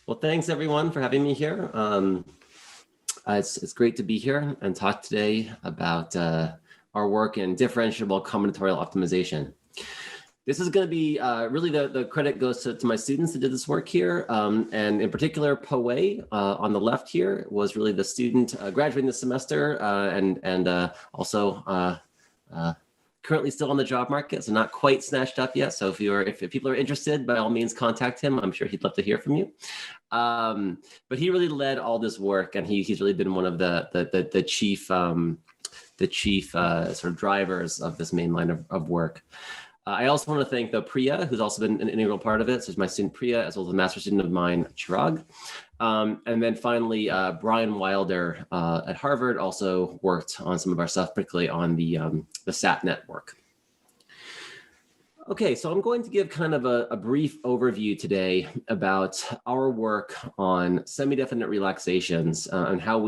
Well, thanks everyone for having me here. It's great to be here and talk today about our work in differentiable combinatorial optimization. This is going to be really the credit goes to my students that did this work here. And in particular, Poe on the left here was really the student graduating this semester and also currently still on the job market, so not quite snatched up yet. So if people are interested, by all means, contact him. I'm sure he'd love to hear from you. But he really led all this work, and he's really been one of the chief sort of drivers of this main line of work. I also want to thank Priya, who's also been an integral part of it. So it's my student Priya, as well as a master student of mine, Chirag. And then finally, Brian Wilder at Harvard also worked on some of our stuff, particularly on the SATNet work. Okay, so I'm going to give kind of a brief overview today about our work on semi-definite relaxations and how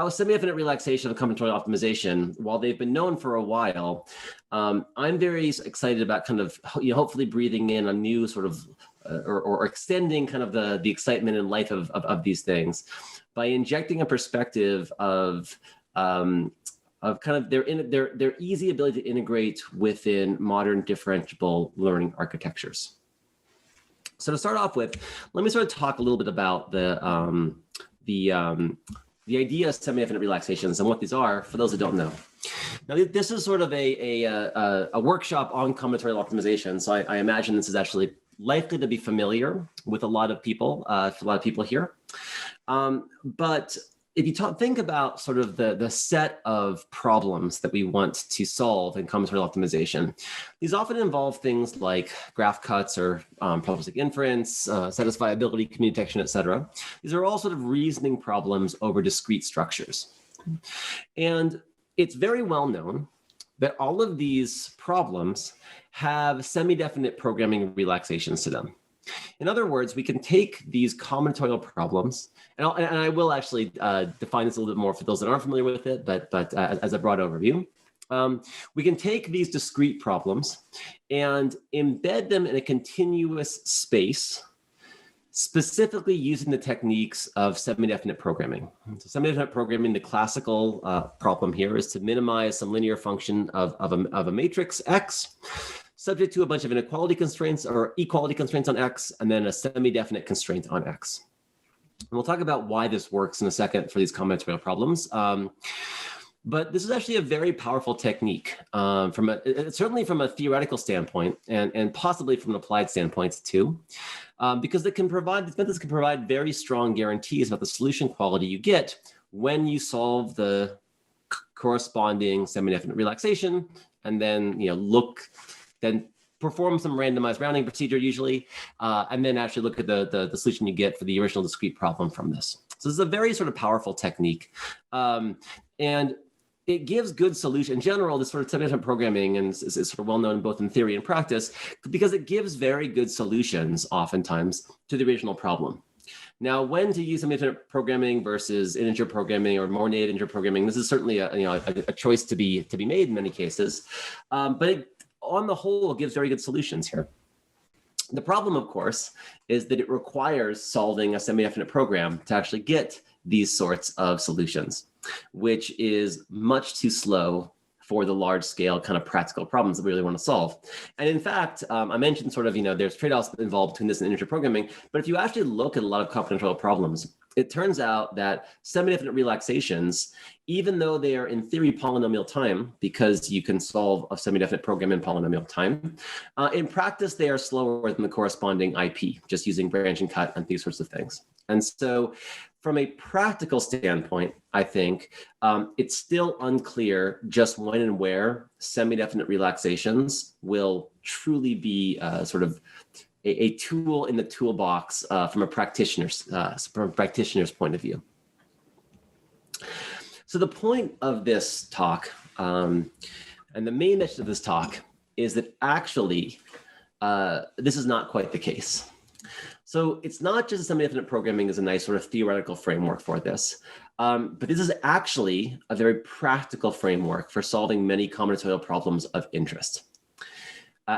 semi-definite relaxation and combinatorial optimization, while they've been known for a while, I'm very excited about kind of hopefully breathing in a new sort of or extending kind of the excitement and life of these things by injecting a perspective of kind of their easy ability to integrate within modern differentiable learning architectures. So to start off with, let me sort of talk a little bit about the idea of semi-definite relaxations and what these are for those that don't know. Now, this is sort of a workshop on combinatorial optimization, so I imagine this is actually likely to be familiar with a lot of people, here. But if you think about sort of the set of problems that we want to solve in combinatorial optimization, these often involve things like graph cuts or probabilistic inference, satisfiability, community detection, et cetera. These are all sort of reasoning problems over discrete structures. And it's very well known that all of these problems have semi-definite programming relaxations to them. In other words, we can take these combinatorial problems, and I will actually define this a little bit more for those that aren't familiar with it, but as a broad overview. We can take these discrete problems and embed them in a continuous space, specifically using the techniques of semi-definite programming. So semi-definite programming, the classical problem here is to minimize some linear function of a matrix X, subject to a bunch of inequality constraints or equality constraints on X, and then a semi-definite constraint on X. And we'll talk about why this works in a second for these combinatorial problems. But this is actually a very powerful technique certainly from a theoretical standpoint and possibly from an applied standpoint too, because these methods can provide very strong guarantees about the solution quality you get when you solve the corresponding semi-definite relaxation and then then perform some randomized rounding procedure usually, and then actually look at the solution you get for the original discrete problem from this. So this is a very sort of powerful technique. And it gives good solution. In general, this sort of semi-definite programming is sort of well known both in theory and practice because it gives very good solutions oftentimes to the original problem. Now, when to use semi-definite programming versus integer programming or more native integer programming, this is certainly a choice to be made in many cases, but on the whole, it gives very good solutions here. The problem, of course, is that it requires solving a semi-definite program to actually get these sorts of solutions, which is much too slow for the large scale kind of practical problems that we really want to solve. And in fact, I mentioned sort of, there's trade-offs involved between this and integer programming, but if you actually look at a lot of combinatorial problems, it turns out that semi-definite relaxations, even though they are in theory polynomial time, because you can solve a semi-definite program in polynomial time, in practice, they are slower than the corresponding IP, just using branch and cut and these sorts of things. And so from a practical standpoint, I think it's still unclear just when and where semi-definite relaxations will truly be sort of a tool in the toolbox from a practitioner's point of view. So the point of this talk, and the main message of this talk, is that actually this is not quite the case. So it's not just semi-definite programming is a nice sort of theoretical framework for this, but this is actually a very practical framework for solving many combinatorial problems of interest.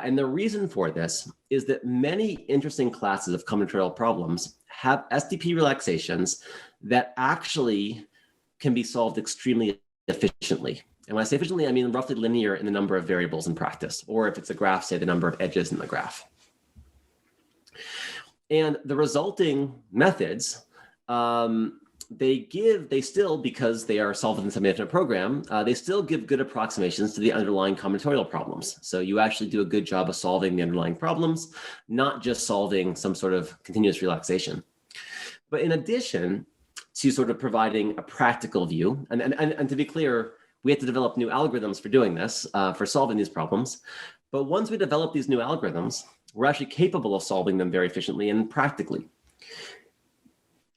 And the reason for this is that many interesting classes of combinatorial problems have SDP relaxations that actually can be solved extremely efficiently. And when I say efficiently, I mean roughly linear in the number of variables in practice, or if it's a graph, say the number of edges in the graph. And the resulting methods, they still, because they are solved in the semidefinite program, they still give good approximations to the underlying combinatorial problems. So you actually do a good job of solving the underlying problems, not just solving some sort of continuous relaxation. But in addition to sort of providing a practical view, and to be clear, we have to develop new algorithms for doing this, for solving these problems. But once we develop these new algorithms, we're actually capable of solving them very efficiently and practically.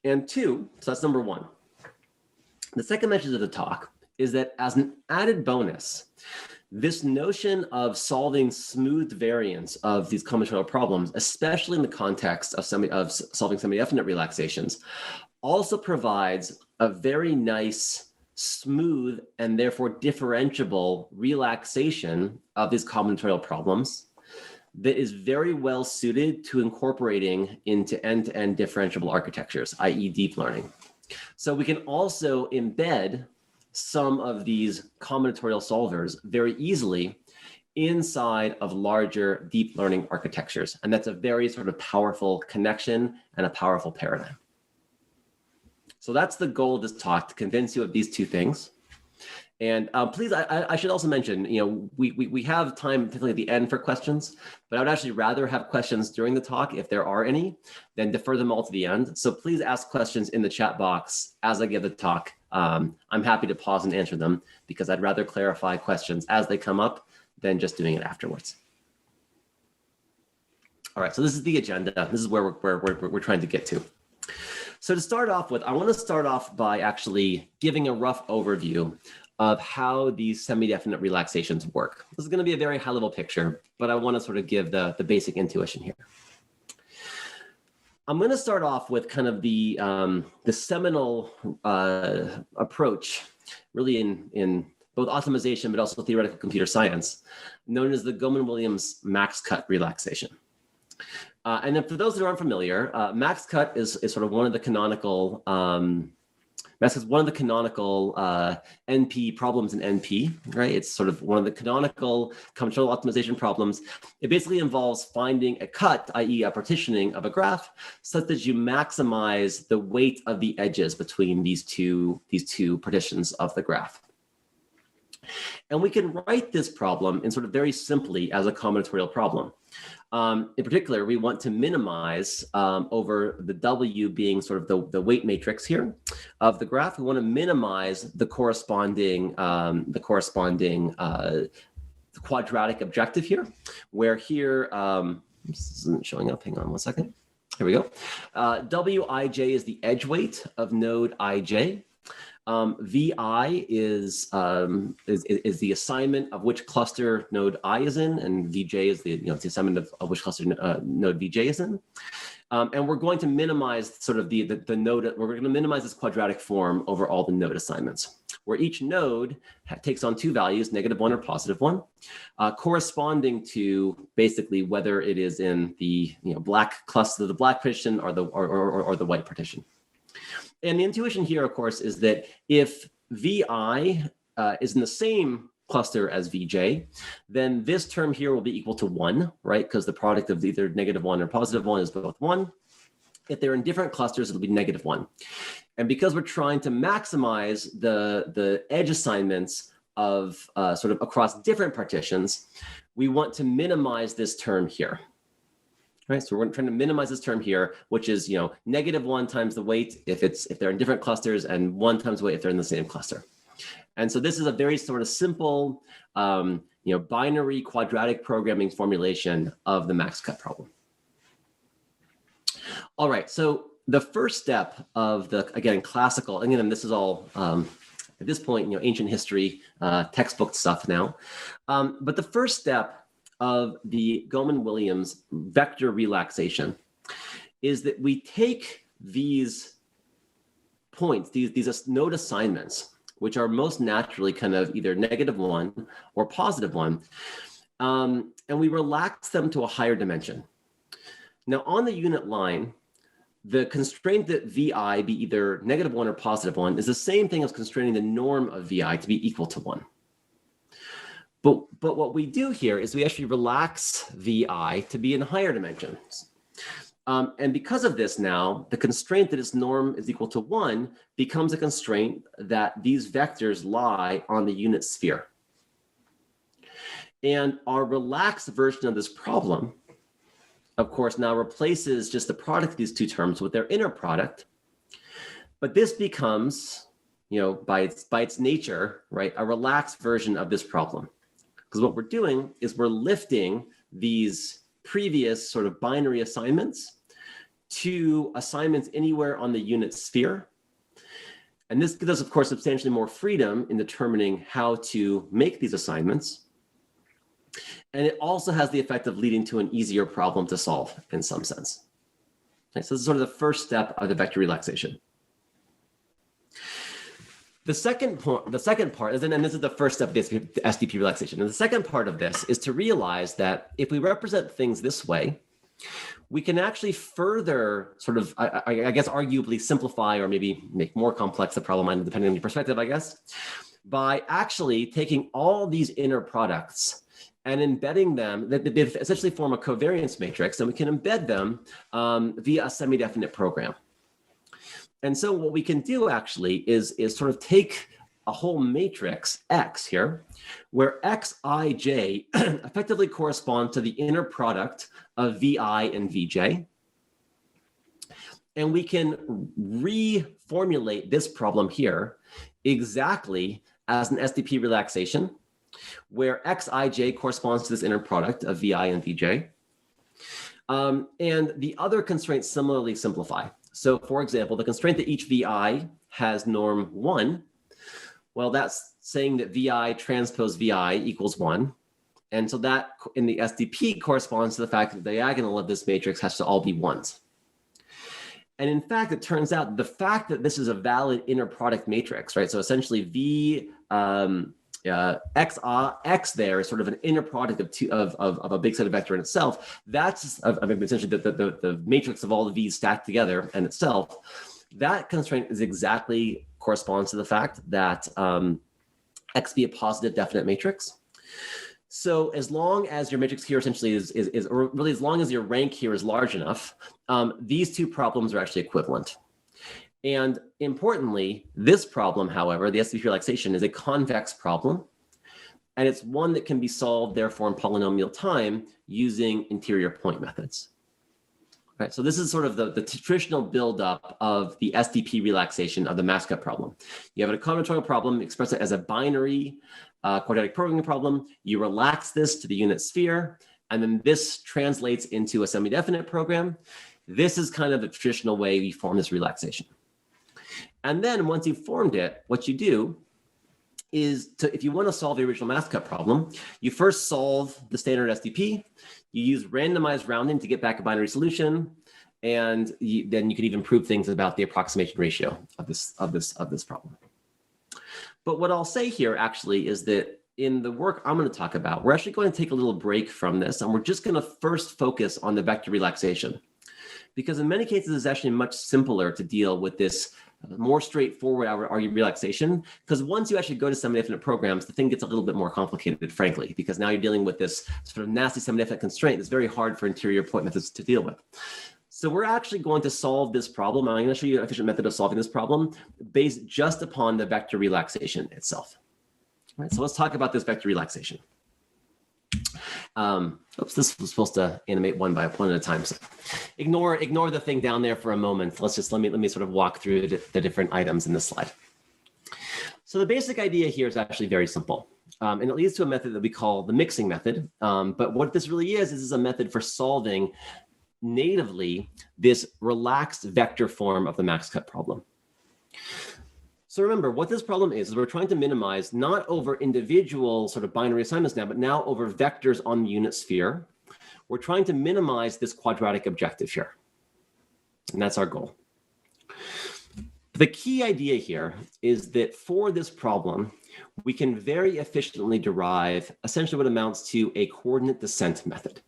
And two, so that's number one. The second message of the talk is that as an added bonus, this notion of solving smooth variants of these combinatorial problems, especially in the context of solving semidefinite relaxations, also provides a very nice, smooth, and therefore differentiable relaxation of these combinatorial problems that is very well suited to incorporating into end-to-end differentiable architectures, i.e. deep learning. So we can also embed some of these combinatorial solvers very easily inside of larger deep learning architectures. And that's a very sort of powerful connection and a powerful paradigm. So that's the goal of this talk, to convince you of these two things. And please, I should also mention, we have time typically at the end for questions, but I would actually rather have questions during the talk, if there are any, than defer them all to the end. So please ask questions in the chat box as I give the talk. I'm happy to pause and answer them, because I'd rather clarify questions as they come up than just doing it afterwards. All right, so this is the agenda. This is where we're trying to get to. So to start off with, I want to start off by actually giving a rough overview of how these semi-definite relaxations work. This is going to be a very high-level picture, but I want to sort of give the basic intuition here. I'm going to start off with kind of the seminal approach, really in both optimization, but also theoretical computer science, known as the Goemans-Williamson MaxCut relaxation. And then for those that aren't familiar, MaxCut is sort of one of the canonical NP problems in NP, right? It's sort of one of the canonical combinatorial optimization problems. It basically involves finding a cut, i.e. a partitioning of a graph, such that you maximize the weight of the edges between these two partitions of the graph. And we can write this problem in sort of very simply as a combinatorial problem. In particular, we want to minimize over the W being sort of the weight matrix here of the graph. We want to minimize the corresponding quadratic objective here, where here, this isn't showing up. Hang on one second. Here we go. Wij is the edge weight of node ij. Vi is the assignment of which cluster node I is in, and Vj is the assignment of which cluster node Vj is in. And we're going to minimize sort of the node. We're going to minimize this quadratic form over all the node assignments, where each node takes on two values, -1 or +1, corresponding to basically whether it is in the black cluster, the black partition, or the white partition. And the intuition here, of course, is that if Vi is in the same cluster as Vj, then this term here will be equal to 1, right? Because the product of either -1 or +1 is both 1. If they're in different clusters, it'll be -1. And because we're trying to maximize the edge assignments of sort of across different partitions, we want to minimize this term here. Right, so we're trying to minimize this term here, which is -1 times the weight if they're in different clusters, and 1 times the weight if they're in the same cluster. And so this is a very sort of simple, binary quadratic programming formulation of the MaxCut problem. All right, so the first step of the, again, classical, again, this is all at this point, ancient history, textbook stuff now, but the first step of the Goemans-Williamson vector relaxation is that we take these points, these node assignments, which are most naturally kind of either -1 or +1, and we relax them to a higher dimension. Now, on the unit line, the constraint that VI be either -1 or +1 is the same thing as constraining the norm of VI to be equal to 1. But what we do here is we actually relax VI to be in higher dimensions. And because of this now, the constraint that its norm is equal to 1 becomes a constraint that these vectors lie on the unit sphere. And our relaxed version of this problem, of course, now replaces just the product of these two terms with their inner product. But this becomes, by its nature, right, a relaxed version of this problem. Because what we're doing is we're lifting these previous sort of binary assignments to assignments anywhere on the unit sphere. And this gives us, of course, substantially more freedom in determining how to make these assignments. And it also has the effect of leading to an easier problem to solve in some sense. Okay, so this is sort of the first step of the vector relaxation. The second part, and this is the first step of the SDP relaxation. And the second part of this is to realize that if we represent things this way, we can actually further sort of, I guess, arguably simplify or maybe make more complex the problem, depending on your perspective, I guess, by actually taking all these inner products and embedding them, they essentially form a covariance matrix, and we can embed them via a semi-definite program. And so what we can do actually is sort of take a whole matrix X here, where Xij effectively corresponds to the inner product of Vi and Vj. And we can reformulate this problem here exactly as an SDP relaxation, where Xij corresponds to this inner product of Vi and Vj. And the other constraints similarly simplify. So for example, the constraint that each VI has norm 1, well, that's saying that VI transpose VI equals 1. And so that in the SDP corresponds to the fact that the diagonal of this matrix has to all be 1s. And in fact, it turns out the fact that this is a valid inner product matrix, right? So essentially X there is sort of an inner product of a big set of vector in itself. That's essentially the matrix of all the V's stacked together in itself. That constraint is exactly corresponds to the fact that X be a positive definite matrix. So as long as your matrix here essentially or really as long as your rank here is large enough, these two problems are actually equivalent. And importantly, this problem, however, the SDP relaxation, is a convex problem. And it's one that can be solved, therefore, in polynomial time using interior point methods. Right, so this is sort of the traditional buildup of the SDP relaxation of the MaxCut problem. You have a combinatorial problem, express it as a binary quadratic programming problem. You relax this to the unit sphere, and then this translates into a semi-definite program. This is kind of the traditional way we form this relaxation. And then once you've formed it, what you do is, if you want to solve the original MaxCut problem, you first solve the standard SDP. You use randomized rounding to get back a binary solution, and then you can even prove things about the approximation ratio of this problem. But what I'll say here actually is that in the work I'm going to talk about, we're actually going to take a little break from this, and we're just going to first focus on the vector relaxation, because in many cases it's actually much simpler to deal with this more straightforward relaxation, because once you actually go to semi-definite programs, the thing gets a little bit more complicated, frankly, because now you're dealing with this sort of nasty semi-definite constraint that's very hard for interior point methods to deal with. So we're actually going to solve this problem. I'm going to show you an efficient method of solving this problem based just upon the vector relaxation itself. All right, so let's talk about this vector relaxation. Oops, this was supposed to animate one at a time. So ignore the thing down there for a moment. Let me sort of walk through the different items in this slide. So the basic idea here is actually very simple. And it leads to a method that we call the mixing method. But what this really is a method for solving natively this relaxed vector form of the MaxCut problem. So remember, what this problem is we're trying to minimize not over individual sort of binary assignments now, but now over vectors on the unit sphere. We're trying to minimize this quadratic objective here. And that's our goal. The key idea here is that for this problem, we can very efficiently derive essentially what amounts to a coordinate descent method.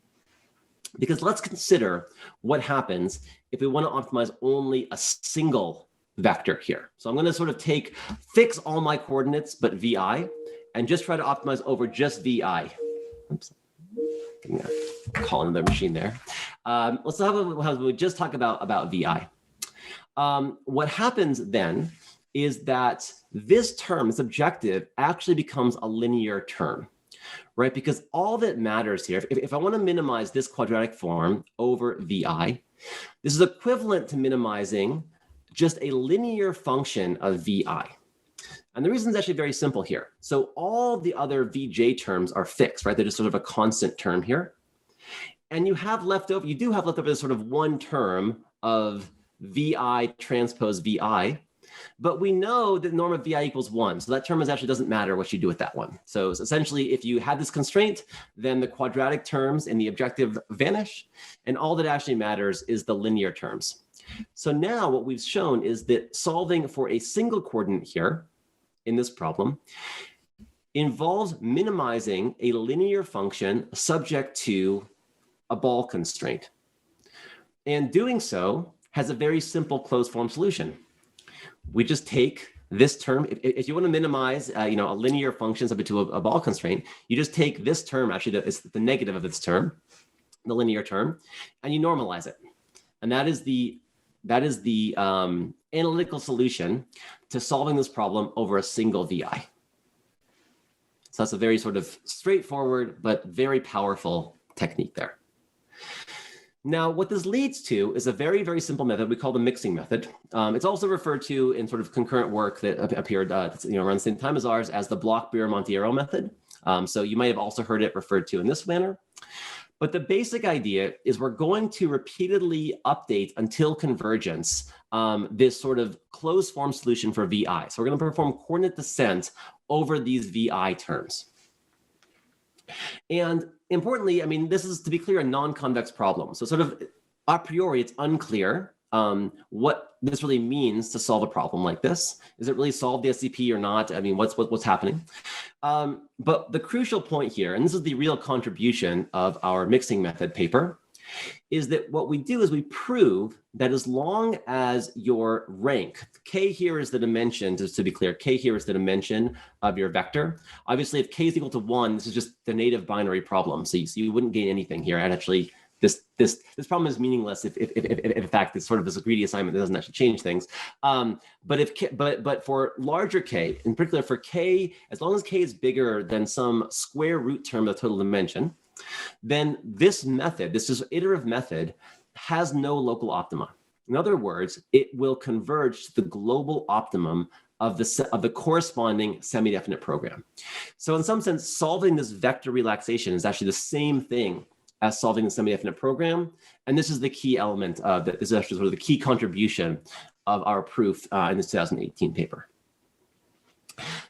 Because let's consider what happens if we want to optimize only a single vector here. So I'm going to sort of fix all my coordinates but VI, and just try to optimize over just VI. Oops. Call another machine there. Let's just talk about VI. What happens then is that this term, this objective, actually becomes a linear term, right? Because all that matters here, if I want to minimize this quadratic form over VI, this is equivalent to minimizing just a linear function of VI. And the reason is actually very simple here. So all the other VJ terms are fixed, right? They're just sort of a constant term here. And you do have left over this sort of one term of VI transpose VI, but we know that the norm of VI equals 1. So that term actually doesn't matter what you do with that one. So essentially, if you had this constraint, then the quadratic terms in the objective vanish, and all that actually matters is the linear terms. So now what we've shown is that solving for a single coordinate here in this problem involves minimizing a linear function subject to a ball constraint. And doing so has a very simple closed form solution. We just take this term. If you want to minimize a linear function subject to a ball constraint, you just take this term, actually it's the negative of this term, the linear term, and you normalize it. And that is the analytical solution to solving this problem over a single VI. So that's a very sort of straightforward but very powerful technique there. Now, what this leads to is a very, very simple method we call the mixing method. It's also referred to in sort of concurrent work that appeared around the same time as ours as the Bloch-Beer-Monteiro method. So you might have also heard it referred to in this manner. But the basic idea is we're going to repeatedly update until convergence this sort of closed form solution for VI. So we're going to perform coordinate descent over these VI terms. And importantly, I mean, this is, to be clear, a non-convex problem. So sort of a priori, it's unclear what this really means to solve a problem like this. Does it really solve the SDP or not? I mean, what's happening? But the crucial point here, and this is the real contribution of our mixing method paper, is that what we do is we prove that as long as your rank, K here is the dimension, just to be clear, K here is the dimension of your vector. Obviously, if K is equal to 1, this is just the native binary problem. So you wouldn't gain anything here. And actually, this problem is meaningless if in fact it's sort of this greedy assignment that doesn't actually change things. But for larger K, in particular for K, as long as K is bigger than some square root term of the total dimension, then this method, this is iterative method, has no local optima. In other words, it will converge to the global optimum of the corresponding semi-definite program. So in some sense, solving this vector relaxation is actually the same thing as solving the semi-definite program. And this is the key element of that. This is actually sort of the key contribution of our proof in the 2018 paper.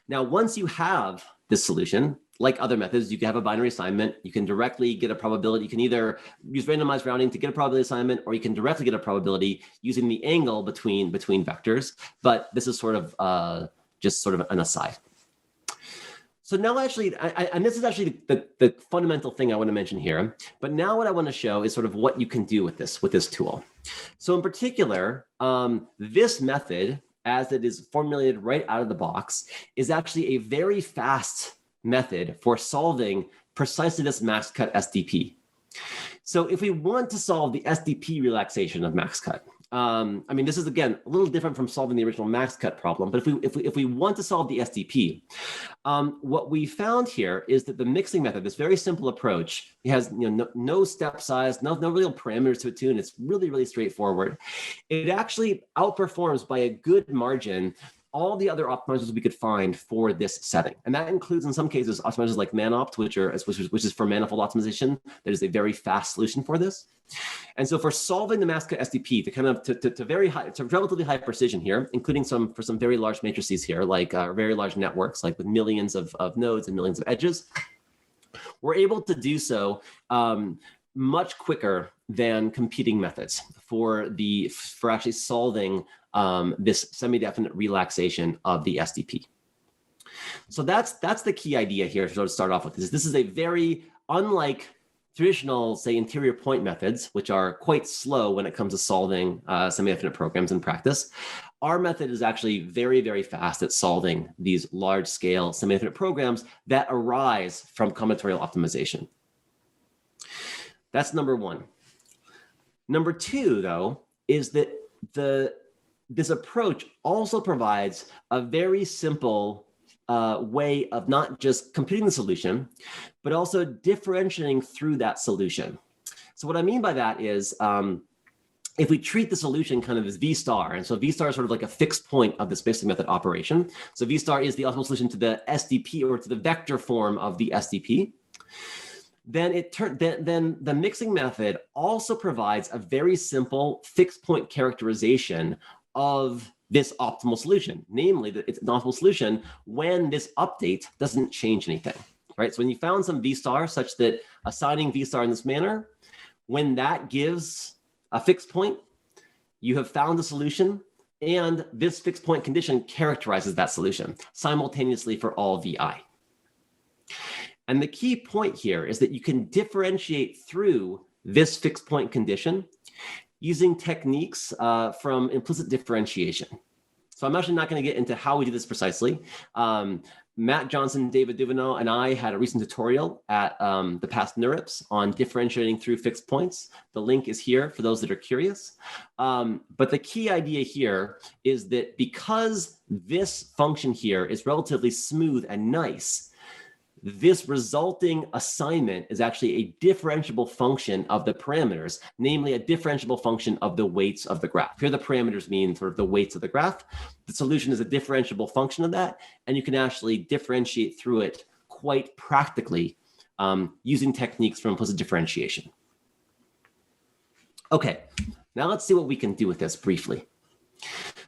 Now, once you have this solution, like other methods, you can have a binary assignment. You can directly get a probability. You can either use randomized rounding to get a probability assignment, or you can directly get a probability using the angle between vectors. But this is sort of just sort of an aside. So now actually, and this is actually the fundamental thing I want to mention here, but now what I want to show is sort of what you can do with this tool. So in particular, this method, as it is formulated right out of the box, is actually a very fast method for solving precisely this MaxCut SDP. So if we want to solve the SDP relaxation of MaxCut, I mean, this is, again, a little different from solving the original MaxCut problem, but if we want to solve the SDP, what we found here is that the mixing method, this very simple approach, it has no step size, no real parameters to it too, and it's really, really straightforward. It actually outperforms by a good margin all the other optimizers we could find for this setting. And that includes, in some cases, optimizers like ManOpt, which is for manifold optimization. That is a very fast solution for this. And so for solving the MaxCut SDP to relatively high precision here, including for some very large matrices here, like very large networks, like with millions of nodes and millions of edges, we're able to do so much quicker than competing methods for actually solving this semi-definite relaxation of the SDP. So that's the key idea here to sort of start off with. This is a very, unlike traditional, say, interior point methods, which are quite slow when it comes to solving semi-definite programs in practice. Our method is actually very, very fast at solving these large-scale semi-definite programs that arise from combinatorial optimization. That's number one. Number two, though, is that this approach also provides a very simple way of not just computing the solution, but also differentiating through that solution. So what I mean by that is, if we treat the solution kind of as V star, and so V star is sort of like a fixed point of the spacing method operation. So V star is the optimal solution to the SDP, or to the vector form of the SDP. Then the mixing method also provides a very simple fixed point characterization of this optimal solution, namely that it's an optimal solution when this update doesn't change anything, right? So when you found some V star such that assigning V star in this manner, when that gives a fixed point, you have found the solution, and this fixed point condition characterizes that solution simultaneously for all VI. And the key point here is that you can differentiate through this fixed point condition using techniques from implicit differentiation. So I'm actually not going to get into how we do this precisely. Matt Johnson, David Duveneau, and I had a recent tutorial at the past NeurIPS on differentiating through fixed points. The link is here for those that are curious. But the key idea here is that because this function here is relatively smooth and nice, this resulting assignment is actually a differentiable function of the parameters, namely a differentiable function of the weights of the graph. Here the parameters mean sort of the weights of the graph. The solution is a differentiable function of that, and you can actually differentiate through it quite practically using techniques from implicit differentiation. Okay, now let's see what we can do with this briefly.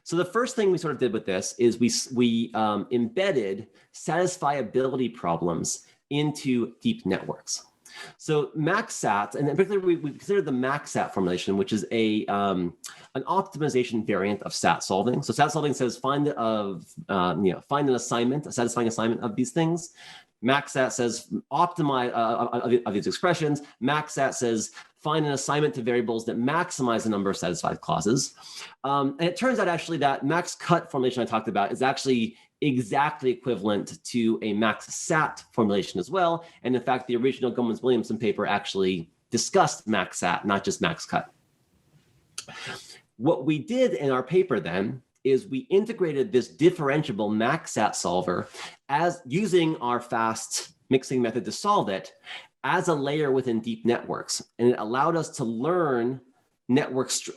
So the first thing we sort of did with this is we embedded satisfiability problems into deep networks. So MaxCut, and in particular, we consider the MaxCut formulation, which is an optimization variant of SAT solving. So SAT solving says find an assignment, a satisfying assignment of these things. MaxCut says optimize of these expressions. MaxCut says find an assignment to variables that maximize the number of satisfied clauses. And it turns out actually that MaxCut formulation I talked about is actually exactly equivalent to a MaxSat formulation as well. And in fact, the original Goemans-Williamson paper actually discussed MaxSat, not just MaxCut. What we did in our paper then is we integrated this differentiable MaxSat solver as using our fast mixing method to solve it as a layer within deep networks. And it allowed us to learn networks,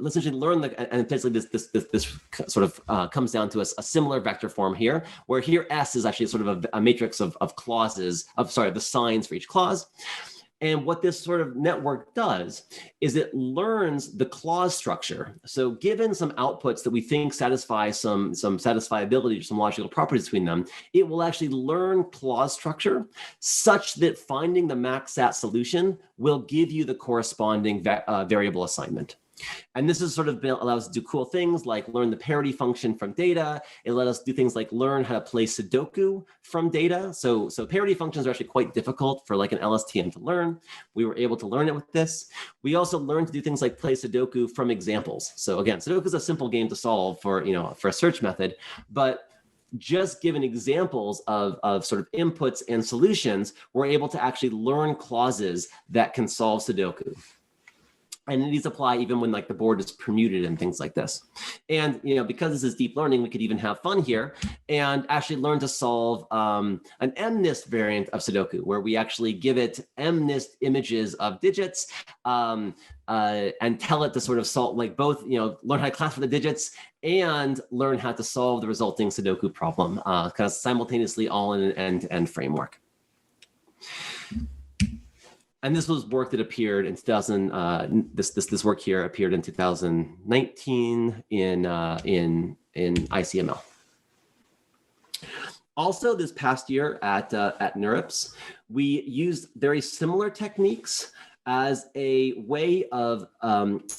essentially learn and essentially this sort of comes down to a similar vector form here, where here S is actually sort of a matrix of clauses, the signs for each clause. And what this sort of network does is it learns the clause structure. So given some outputs that we think satisfy some satisfiability or some logical properties between them, it will actually learn clause structure such that finding the MaxSat solution will give you the corresponding variable assignment. And this is sort of allows us to do cool things like learn the parity function from data. It let us do things like learn how to play Sudoku from data. So parity functions are actually quite difficult for like an LSTM to learn. We were able to learn it with this. We also learned to do things like play Sudoku from examples. So again, Sudoku is a simple game to solve for a search method, but just given examples of sort of inputs and solutions, we're able to actually learn clauses that can solve Sudoku. And these apply even when like the board is permuted and things like this. And because this is deep learning, we could even have fun here and actually learn to solve an MNIST variant of Sudoku, where we actually give it MNIST images of digits and tell it to sort of solve, like both, learn how to classify the digits and learn how to solve the resulting Sudoku problem, kind of simultaneously all in an end-to-end framework. And this was work that appeared in 2000. This work here appeared in 2019 in ICML. Also, this past year at NeurIPS, we used very similar techniques as a way of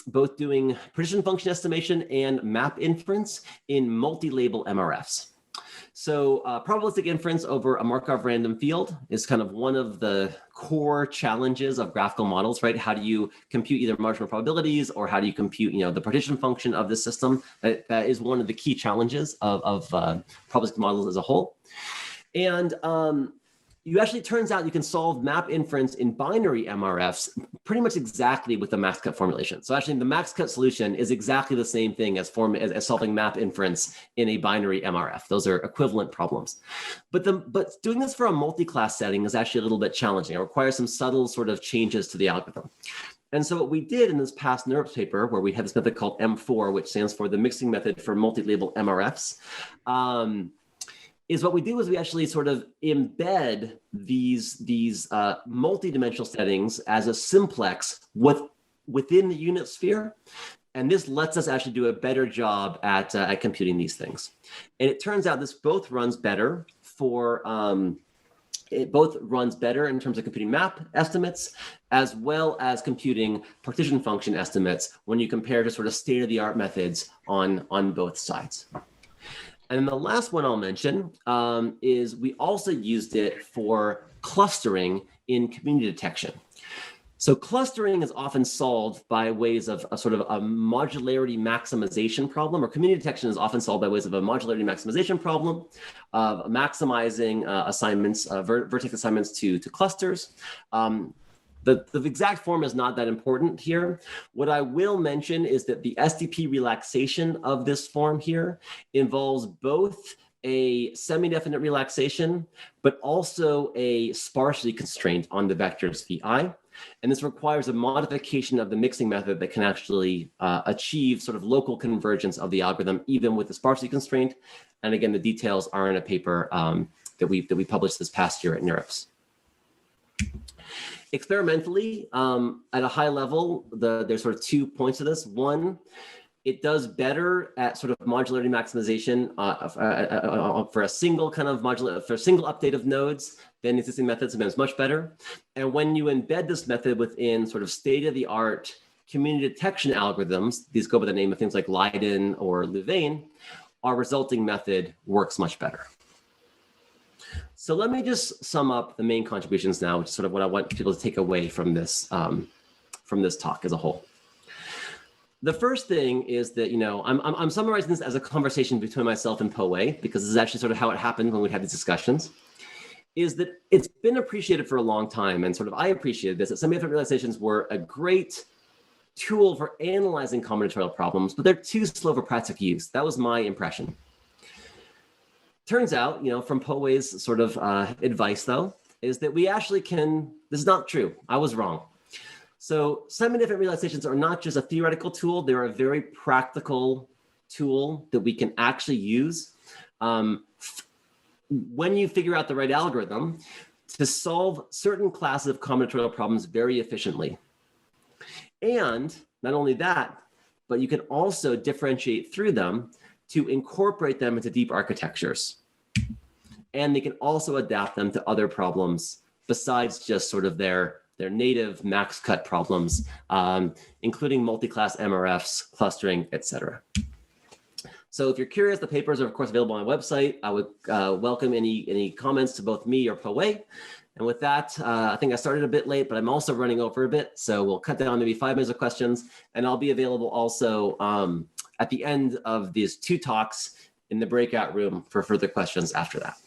both doing precision function estimation and map inference in multi-label MRFs. So probabilistic inference over a Markov random field is kind of one of the core challenges of graphical models, right? How do you compute either marginal probabilities, or how do you compute, the partition function of the system? That is one of the key challenges of probabilistic models as a whole. And you actually, turns out you can solve map inference in binary MRFs pretty much exactly with the MaxCut formulation. So actually the MaxCut solution is exactly the same thing as solving map inference in a binary MRF. Those are equivalent problems. But doing this for a multi-class setting is actually a little bit challenging. It requires some subtle sort of changes to the algorithm. And so what we did in this past NeurIPS paper, where we had this method called M4, which stands for the mixing method for multi-label MRFs, is what we do is we actually sort of embed these multi-dimensional settings as a simplex within the unit sphere. And this lets us actually do a better job at computing these things. And it turns out this both runs better in terms of computing map estimates, as well as computing partition function estimates when you compare to sort of state-of-the-art methods on both sides. And then the last one I'll mention is we also used it for clustering in community detection. So clustering is often solved by ways of a sort of a modularity maximization problem, or community detection is often solved by ways of a modularity maximization problem of maximizing assignments, vertex assignments to clusters. The exact form is not that important here. What I will mention is that the SDP relaxation of this form here involves both a semi-definite relaxation, but also a sparsity constraint on the vectors Vi. And this requires a modification of the mixing method that can actually achieve sort of local convergence of the algorithm, even with the sparsity constraint. And again, the details are in a paper that we published this past year at NeurIPS. Experimentally, at a high level, there's sort of 2 points to this. One, it does better at sort of modularity maximization for a single kind of for a single update of nodes than existing methods, and it's much better. And when you embed this method within sort of state-of-the-art community detection algorithms, these go by the name of things like Leiden or Louvain, our resulting method works much better. So let me just sum up the main contributions now, which is sort of what I want people to take away from this talk as a whole. The first thing is that, I'm summarizing this as a conversation between myself and Poe, because this is actually sort of how it happened when we had these discussions, is that it's been appreciated for a long time, and sort of I appreciated this, that semi-definite relaxations were a great tool for analyzing combinatorial problems, but they're too slow for practical use. That was my impression. Turns out, from Poe's sort of advice, though, is that we actually can, this is not true. I was wrong. So semi-definite relaxations are not just a theoretical tool, they're a very practical tool that we can actually use when you figure out the right algorithm to solve certain classes of combinatorial problems very efficiently. And not only that, but you can also differentiate through them to incorporate them into deep architectures. And they can also adapt them to other problems besides just sort of their native MaxCut problems, including multi-class MRFs, clustering, etc. So if you're curious, the papers are of course available on my website. I would welcome any comments to both me or Poe. And with that, I think I started a bit late, but I'm also running over a bit. So we'll cut down maybe 5 minutes of questions, and I'll be available also at the end of these 2 talks in the breakout room for further questions after that.